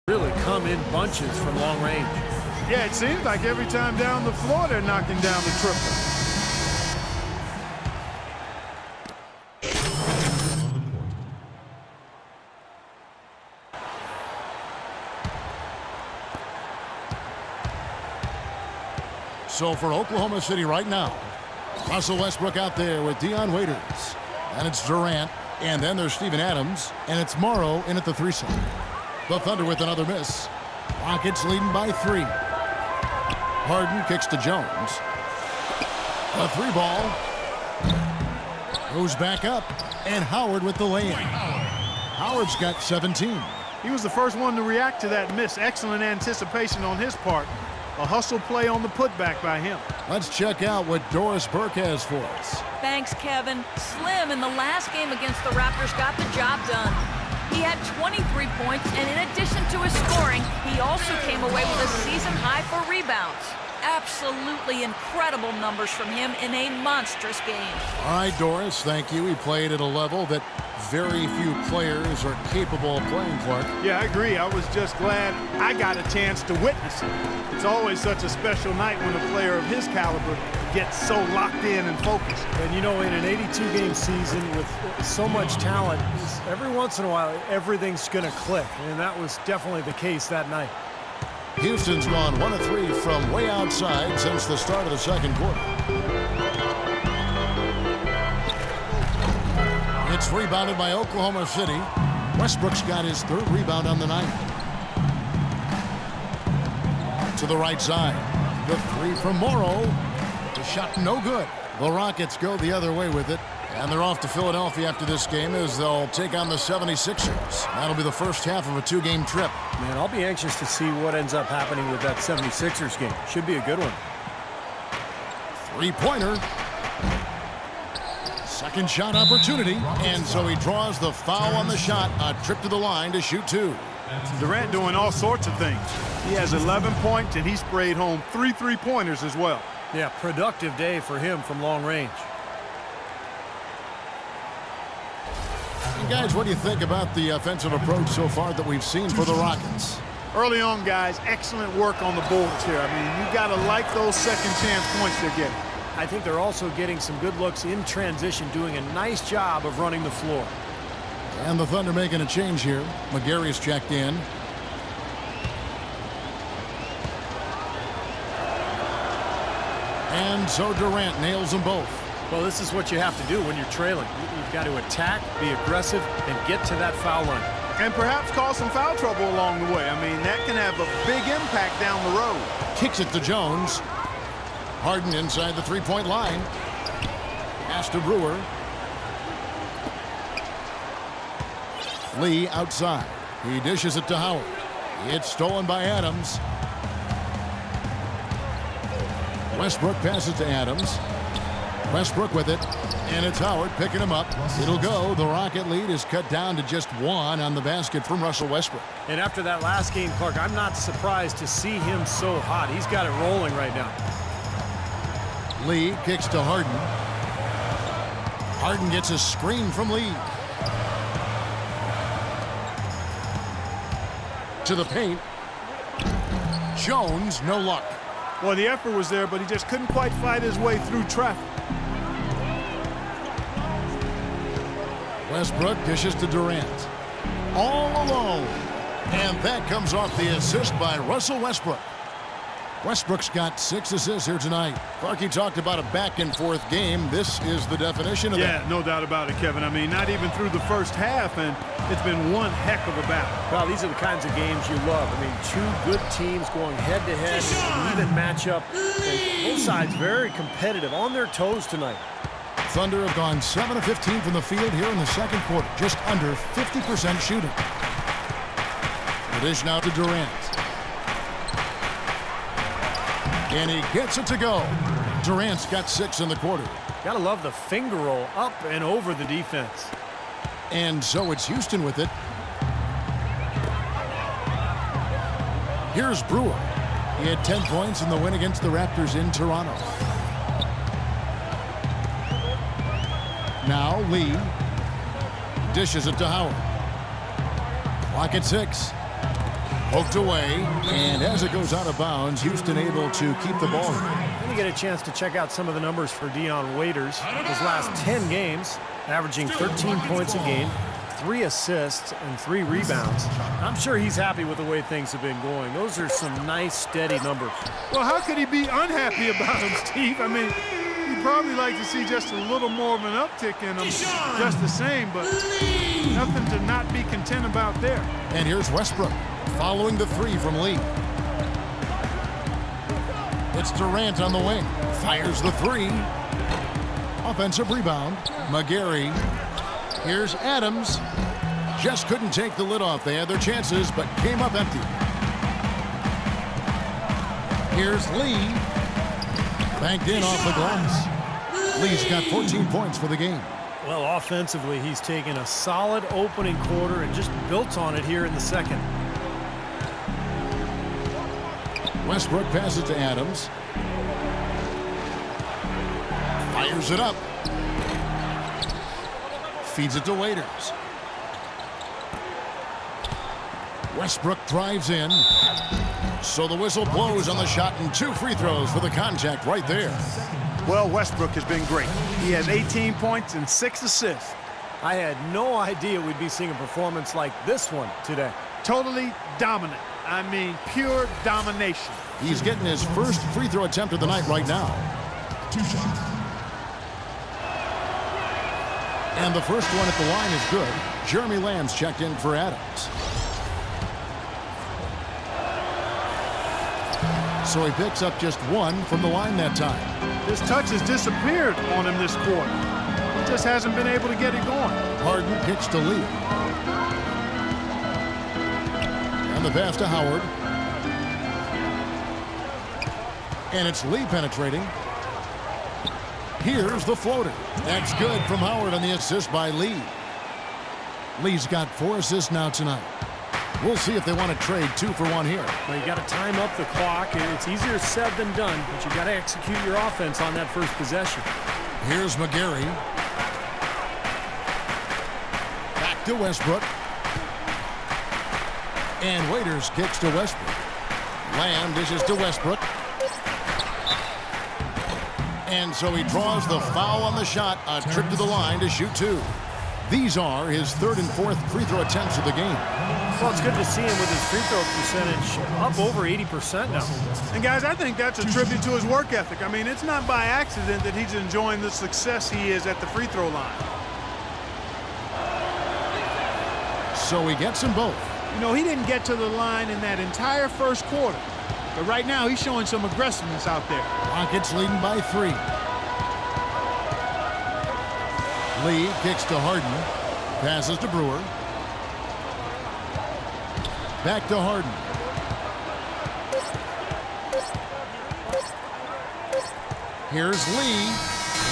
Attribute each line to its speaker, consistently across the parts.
Speaker 1: Really come in bunches from long range.
Speaker 2: Yeah, it seems like every time down the floor they're knocking down the triple.
Speaker 3: So for Oklahoma City right now, Russell Westbrook out there with Dion Waiters. And it's Durant. And then there's Steven Adams. And it's Morrow in at the 3 side. The Thunder with another miss. Rockets leading by 3. Harden kicks to Jones. A 3 ball. Goes back up. And Howard with the lay-in. Howard's got 17.
Speaker 2: He was the first one to react to that miss. Excellent anticipation on his part. A hustle play on the putback by him.
Speaker 3: Let's check out what Doris Burke has for us.
Speaker 4: Thanks, Kevin. Slim in the last game against the Raptors got the job done. He had 23 points, and in addition to his scoring, he also came away with a season high for rebounds. Absolutely incredible numbers from him in a monstrous game.
Speaker 3: All right, Doris, thank you. He played at a level that very few players are capable of playing, Clark.
Speaker 2: Yeah, I agree. I was just glad I got a chance to witness it. It's always such a special night when a player of his caliber gets so locked in and focused.
Speaker 1: And you know, in an 82-game season with so much talent, every once in a while, everything's going to click. And that was definitely the case that night.
Speaker 3: Houston's gone 1 of 3 from way outside since the start of the second quarter. It's rebounded by Oklahoma City. Westbrook's got his 3rd rebound on the night. To the right side. The 3 from Morrow. The shot no good. The Rockets go the other way with it. And they're off to Philadelphia after this game as they'll take on the 76ers. That'll be the first half of a 2-game trip.
Speaker 1: Man, I'll be anxious to see what ends up happening with that 76ers game. Should be a good one.
Speaker 3: 3-pointer. Second shot opportunity. And so he draws the foul on the shot. A trip to the line to shoot 2.
Speaker 2: Durant doing all sorts of things. He has 11 points, and he sprayed home 3 3-pointers as well.
Speaker 1: Yeah, productive day for him from long range.
Speaker 3: And guys, what do you think about the offensive approach so far that we've seen for the Rockets?
Speaker 2: Early on, guys, excellent work on the boards here. I mean, you got to like those second chance points they're getting.
Speaker 1: I think they're also getting some good looks in transition, doing a nice job of running the floor.
Speaker 3: And the Thunder making a change here. McGary's checked in. And so Durant nails them both.
Speaker 1: Well, this is what you have to do when you're trailing. You've got to attack, be aggressive, and get to that foul line.
Speaker 2: And perhaps cause some foul trouble along the way. I mean, that can have a big impact down the road.
Speaker 3: Kicks it to Jones. Harden inside the 3-point line. Pass to Brewer. Lee outside. He dishes it to Howard. It's stolen by Adams. Westbrook passes to Adams. Westbrook with it. And it's Howard picking him up. It'll go. The Rocket lead is cut down to just 1 on the basket from Russell Westbrook.
Speaker 1: And after that last game, Clark, I'm not surprised to see him so hot. He's got it rolling right now.
Speaker 3: Lee kicks to Harden. Harden gets a screen from Lee. To the paint. Jones, no luck.
Speaker 2: Well, the effort was there, but he just couldn't quite fight his way through traffic.
Speaker 3: Westbrook dishes to Durant. All alone. And that comes off the assist by Russell Westbrook. Westbrook's got 6 assists here tonight. Clarky talked about a back-and-forth game. This is the definition of that.
Speaker 2: Yeah, no doubt about it, Kevin. I mean, not even through the first half, and it's been one heck of a battle.
Speaker 1: Well, these are the kinds of games you love. I mean, 2 good teams going head-to-head, even matchup. And both sides very competitive, on their toes tonight.
Speaker 3: Thunder have gone 7 of 15 from the field here in the second quarter. Just under 50% shooting. The dish now to Durant. And he gets it to go. Durant's got 6 in the quarter.
Speaker 1: Gotta love the finger roll up and over the defense.
Speaker 3: And so it's Houston with it. Here's Brewer. He had 10 points in the win against the Raptors in Toronto. Now Lee dishes it to Howard. Clock at 6. Poked away, and as it goes out of bounds, Houston able to keep the ball.
Speaker 1: Let me get a chance to check out some of the numbers for Dion Waiters. His last 10 games, averaging 13 points a game, 3 assists, and 3 rebounds. I'm sure he's happy with the way things have been going. Those are some nice, steady numbers.
Speaker 2: Well, how could he be unhappy about him, Steve? I mean, he'd probably like to see just a little more of an uptick in him, just the same, but nothing to not be content about there.
Speaker 3: And here's Westbrook following the 3 from Lee. It's Durant on the wing. Fires the 3. Offensive rebound. McGarry. Here's Adams. Just couldn't take the lid off. They had their chances, but came up empty. Here's Lee. Banked in off the glass. Lee's got 14 points for the game.
Speaker 1: Well, offensively, he's taken a solid opening quarter and just built on it here in the second.
Speaker 3: Westbrook passes to Adams. Fires it up. Feeds it to Waiters. Westbrook drives in. So the whistle blows on the shot and 2 free throws for the contact right there.
Speaker 2: Well, Westbrook has been great. He has 18 points and 6 assists.
Speaker 1: I had no idea we'd be seeing a performance like this one today.
Speaker 2: Totally dominant. I mean, pure domination.
Speaker 3: He's getting his first free throw attempt of the night right now. 2 shots. And the first one at the line is good. Jeremy Lamb's checked in for Adams. So he picks up just 1 from the line that time.
Speaker 2: His touch has disappeared on him this quarter. He just hasn't been able to get it going.
Speaker 3: Harden kicks to Lee. And the pass to Howard. And it's Lee penetrating. Here's the floater. That's good from Howard on the assist by Lee. Lee's got 4 assists now tonight. We'll see if they want to trade 2 for 1 here.
Speaker 1: Well, you got to time up the clock. It's easier said than done, but you got to execute your offense on that first possession.
Speaker 3: Here's McGarry. Back to Westbrook. And Waiters kicks to Westbrook. Lamb dishes to Westbrook. And so he draws the foul on the shot. A trip to the line to shoot 2. These are his 3rd and 4th free throw attempts of the game.
Speaker 1: Well, it's good to see him with his free throw percentage up over 80% now.
Speaker 2: And guys, I think that's a tribute to his work ethic. I mean, it's not by accident that he's enjoying the success he is at the free throw line.
Speaker 3: So he gets them both.
Speaker 2: You know, he didn't get to the line in that entire first quarter. But right now, he's showing some aggressiveness out there.
Speaker 3: Rockets leading by 3. Lee kicks to Harden. Passes to Brewer. Back to Harden. Here's Lee.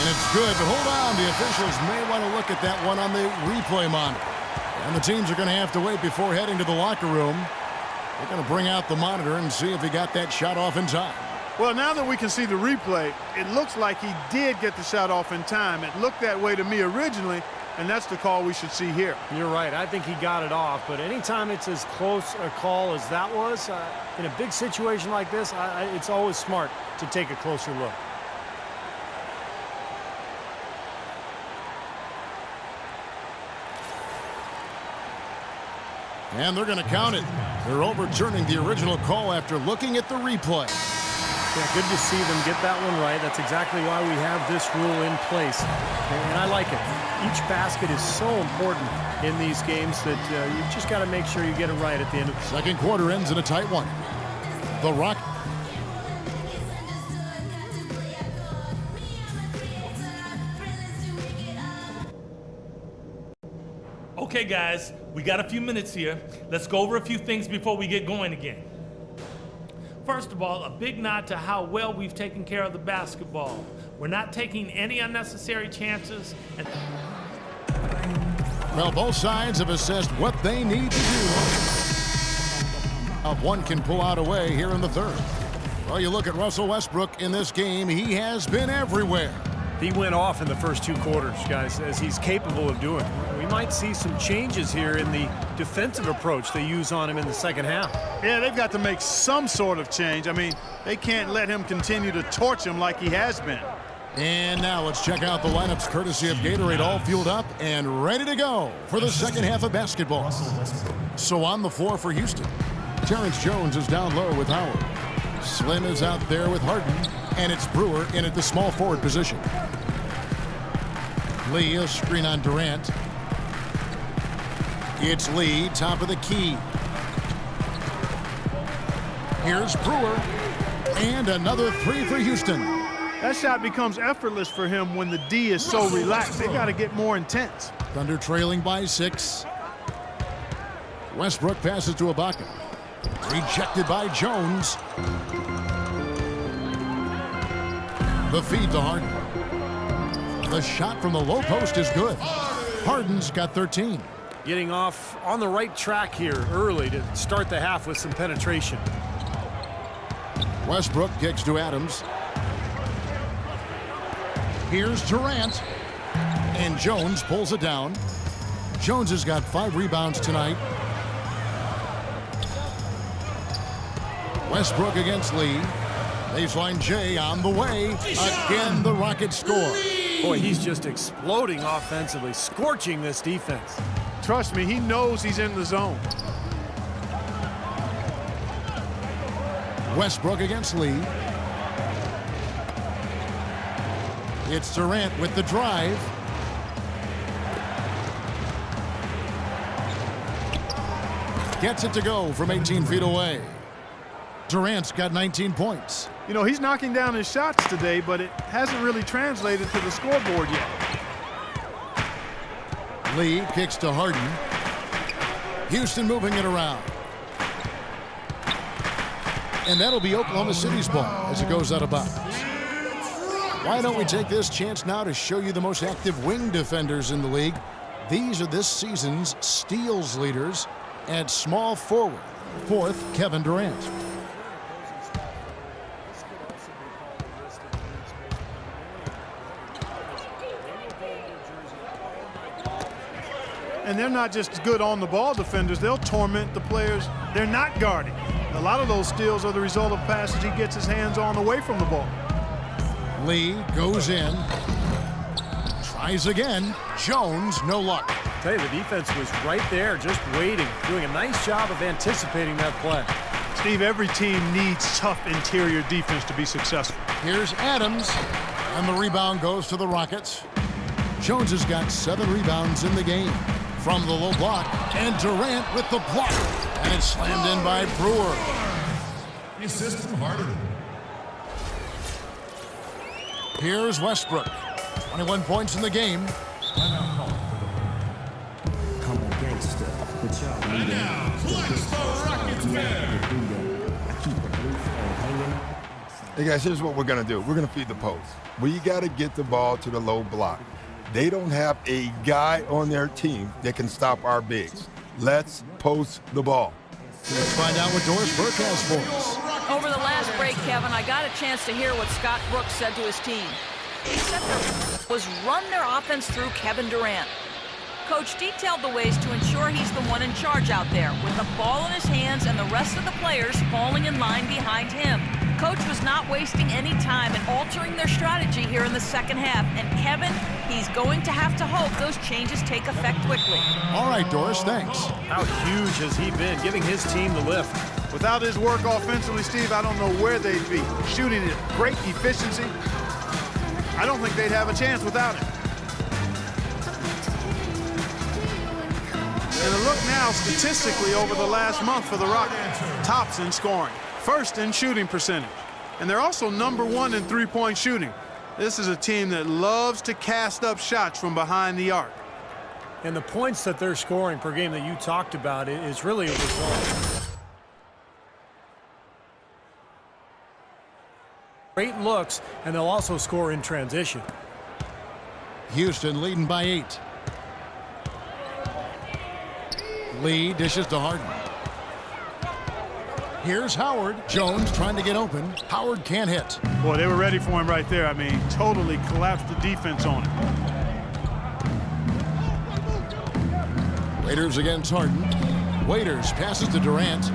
Speaker 3: And it's good, but hold on. The officials may want to look at that one on the replay monitor. And the teams are going to have to wait before heading to the locker room. They're going to bring out the monitor and see if he got that shot off in time.
Speaker 2: Well, now that we can see the replay, it looks like he did get the shot off in time. It looked that way to me originally, and that's the call we should see here.
Speaker 1: You're right. I think he got it off, but anytime it's as close a call as that was, in a big situation like this, it's always smart to take a closer look.
Speaker 3: And they're going to count it. They're overturning the original call after looking at the replay.
Speaker 1: Yeah, good to see them get that one right. That's exactly why we have this rule in place. And I like it. Each basket is so important in these games that you just got to make sure you get it right at the end of the
Speaker 3: second quarter ends in a tight one. The Rock.
Speaker 5: Okay, guys, we got a few minutes here. Let's go over a few things before we get going again. First of all, a big nod to how well we've taken care of the basketball. We're not taking any unnecessary chances.
Speaker 3: Well, both sides have assessed what they need to do. One can pull out away here in the third. Well, you look at Russell Westbrook in this game, he has been everywhere.
Speaker 1: He went off in the first 2 quarters, guys, as he's capable of doing. We might see some changes here in the defensive approach they use on him in the second half.
Speaker 2: Yeah, they've got to make some sort of change. I mean, they can't let him continue to torch him like he has been.
Speaker 3: And now let's check out the lineups courtesy of Gatorade, all fueled up and ready to go for the second half of basketball. So on the floor for Houston, Terrence Jones is down low with Howard. Slim is out there with Harden, and it's Brewer in at the small forward position. Lee, a screen on Durant. It's Lee, top of the key. Here's Brewer, and another three for Houston.
Speaker 2: That shot becomes effortless for him when the D is so relaxed. They got to get more intense.
Speaker 3: Thunder trailing by 6. Westbrook passes to Ibaka. Rejected by Jones. The feed to Harden. The shot from the low post is good. Harden's got 13.
Speaker 1: Getting off on the right track here early to start the half with some penetration.
Speaker 3: Westbrook kicks to Adams. Here's Durant. And Jones pulls it down. Jones has got 5 rebounds tonight. Westbrook against Lee. Baseline J on the way. Again, the Rockets score.
Speaker 1: Boy, he's just exploding offensively, scorching this defense.
Speaker 2: Trust me, he knows he's in the zone.
Speaker 3: Westbrook against Lee. It's Durant with the drive. Gets it to go from 18 feet away. Durant's got 19 points.
Speaker 2: You know, he's knocking down his shots today, but it hasn't really translated to the scoreboard yet.
Speaker 3: Lee kicks to Harden. Houston moving it around. And that'll be Oklahoma City's ball as it goes out of bounds. Why don't we take this chance now to show you the most active wing defenders in the league. These are this season's steals leaders. At small forward, 4th, Kevin Durant.
Speaker 2: And they're not just good on the ball defenders, they'll torment the players they're not guarding. A lot of those steals are the result of passes he gets his hands on away from the ball.
Speaker 3: Lee goes in. Tries again. Jones, no luck.
Speaker 1: I tell you, the defense was right there, just waiting, doing a nice job of anticipating that play.
Speaker 2: Steve, every team needs tough interior defense to be successful.
Speaker 3: Here's Adams, and the rebound goes to the Rockets. Jones has got 7 rebounds in the game. From the low block, and Durant with the block. And it's slammed in by Brewer.
Speaker 6: The assist from Harden.
Speaker 3: Here's Westbrook. 21 points in the game.
Speaker 6: And now, Flex for Rockets man.
Speaker 7: Hey guys, here's what we're gonna do. We're gonna feed the post. We gotta get the ball to the low block. They don't have a guy on their team that can stop our bigs. Let's post the ball.
Speaker 3: Let's find out what Doris Burke has for us.
Speaker 4: Over the last break, Kevin, I got a chance to hear what Scott Brooks said to his team. He said was run their offense through Kevin Durant. Coach detailed the ways to ensure he's the one in charge out there, with the ball in his hands and the rest of the players falling in line behind him. Coach was not wasting any time in altering their strategy here in the second half. And Kevin, he's going to have to hope those changes take effect quickly.
Speaker 3: All right, Doris, thanks.
Speaker 1: How huge has he been, giving his team the lift?
Speaker 2: Without his work offensively, Steve, I don't know where they'd be. Shooting at great efficiency. I don't think they'd have a chance without him. And a look now statistically over the last month for the Rockets. Tops in scoring. First in shooting percentage. And they're also #1 in three-point shooting. This is a team that loves to cast up shots from behind the arc.
Speaker 1: And the points that they're scoring per game that you talked about is really a result. Great looks, and they'll also score in transition.
Speaker 3: Houston leading by 8. Lee dishes to Harden. Here's Howard. Jones trying to get open. Howard can't hit.
Speaker 2: Boy, they were ready for him right there. I mean, totally collapsed the defense on him.
Speaker 3: Waiters against Harden. Waiters passes to Durant.